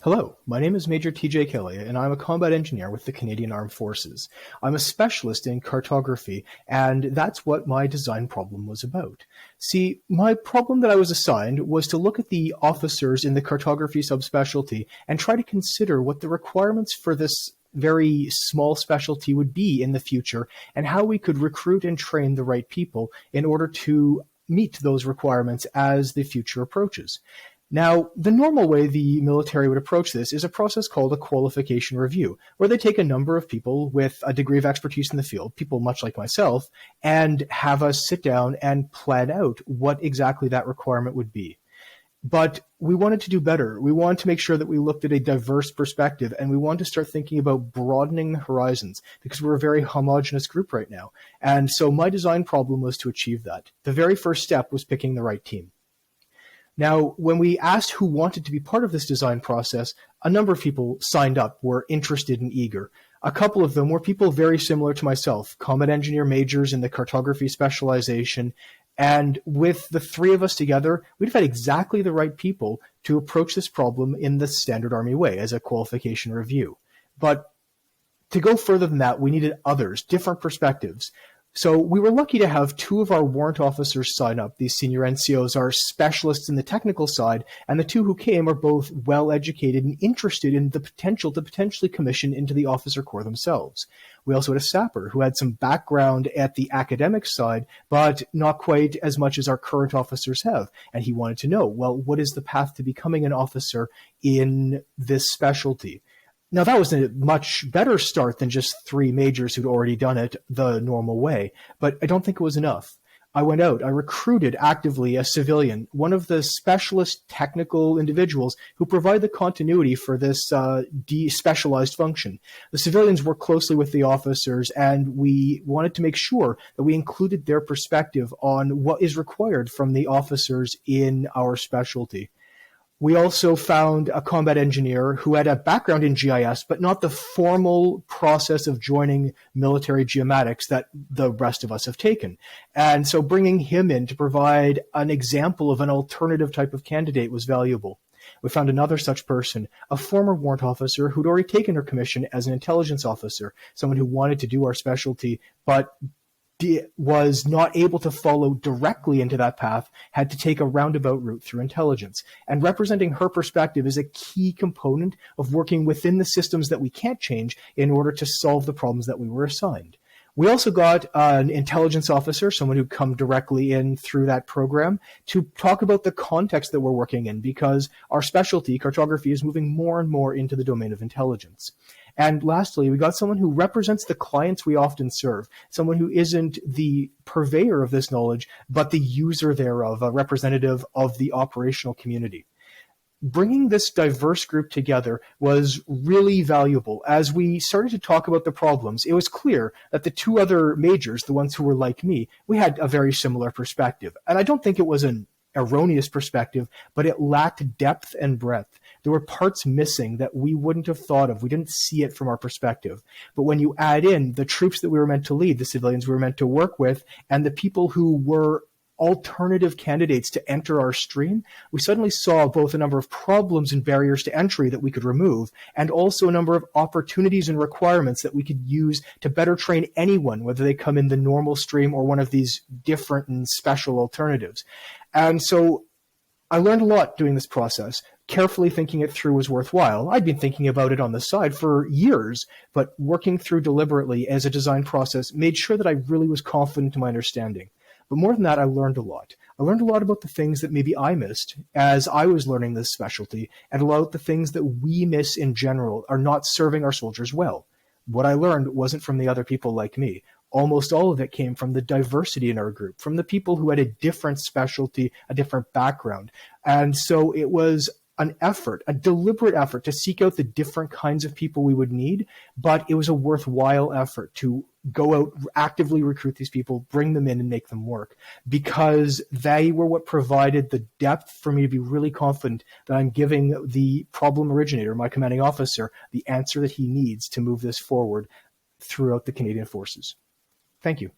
Hello, my name is Major TJ Kelly, and I'm a combat engineer with the Canadian Armed Forces. I'm a specialist in cartography, and that's what my design problem was about. See, my problem that I was assigned was to look at the officers in the cartography subspecialty and try to consider what the requirements for this very small specialty would be in the future and how we could recruit and train the right people in order to meet those requirements as the future approaches. Now, the normal way the military would approach this is a process called a qualification review, where they take a number of people with a degree of expertise in the field, people much like myself, and have us sit down and plan out what exactly that requirement would be. But we wanted to do better. We wanted to make sure that we looked at a diverse perspective, and we wanted to start thinking about broadening the horizons because we're a very homogenous group right now. And so my design problem was to achieve that. The very first step was picking the right team. Now, when we asked who wanted to be part of this design process, a number of people signed up, were interested and eager. A couple of them were people very similar to myself, combat engineer majors in the cartography specialization, and with the three of us together, we'd have had exactly the right people to approach this problem in the standard Army way as a qualification review. But to go further than that, we needed others, different perspectives. So we were lucky to have two of our warrant officers sign up. These senior NCOs are specialists in the technical side, and the two who came are both well-educated and interested in the potential to potentially commission into the officer corps themselves. We also had a sapper who had some background at the academic side, but not quite as much as our current officers have. And he wanted to know, well, what is the path to becoming an officer in this specialty? Now, that was a much better start than just three majors who'd already done it the normal way, but I don't think it was enough. I went out, I recruited actively a civilian, one of the specialist technical individuals who provide the continuity for this de-specialized function. The civilians work closely with the officers, and we wanted to make sure that we included their perspective on what is required from the officers in our specialty. We also found a combat engineer who had a background in GIS, but not the formal process of joining military geomatics that the rest of us have taken. And so bringing him in to provide an example of an alternative type of candidate was valuable. We found another such person, a former warrant officer who'd already taken her commission as an intelligence officer, someone who wanted to do our specialty, but was not able to follow directly into that path, had to take a roundabout route through intelligence. And representing her perspective is a key component of working within the systems that we can't change in order to solve the problems that we were assigned. We also got an intelligence officer, someone who'd come directly in through that program, to talk about the context that we're working in, because our specialty, cartography, is moving more and more into the domain of intelligence. And lastly, we got someone who represents the clients we often serve, someone who isn't the purveyor of this knowledge, but the user thereof, a representative of the operational community. Bringing this diverse group together was really valuable. As we started to talk about the problems, it was clear that the two other majors, the ones who were like me, we had a very similar perspective. And I don't think it was an erroneous perspective, but it lacked depth and breadth. There were parts missing that we wouldn't have thought of. We didn't see it from our perspective. But when you add in the troops that we were meant to lead, the civilians we were meant to work with, and the people who were alternative candidates to enter our stream, we suddenly saw both a number of problems and barriers to entry that we could remove, and also a number of opportunities and requirements that we could use to better train anyone, whether they come in the normal stream or one of these different and special alternatives. And so I learned a lot doing this process. Carefully thinking it through was worthwhile. I'd been thinking about it on the side for years, but working through deliberately as a design process made sure that I really was confident in my understanding. But more than that, I learned a lot. I learned a lot about the things that maybe I missed as I was learning this specialty, and a lot of the things that we miss in general are not serving our soldiers well. What I learned wasn't from the other people like me. Almost all of it came from the diversity in our group, from the people who had a different specialty, a different background. And so it was an effort, a deliberate effort to seek out the different kinds of people we would need, but it was a worthwhile effort to go out, actively recruit these people, bring them in and make them work, because they were what provided the depth for me to be really confident that I'm giving the problem originator, my commanding officer, the answer that he needs to move this forward throughout the Canadian Forces. Thank you.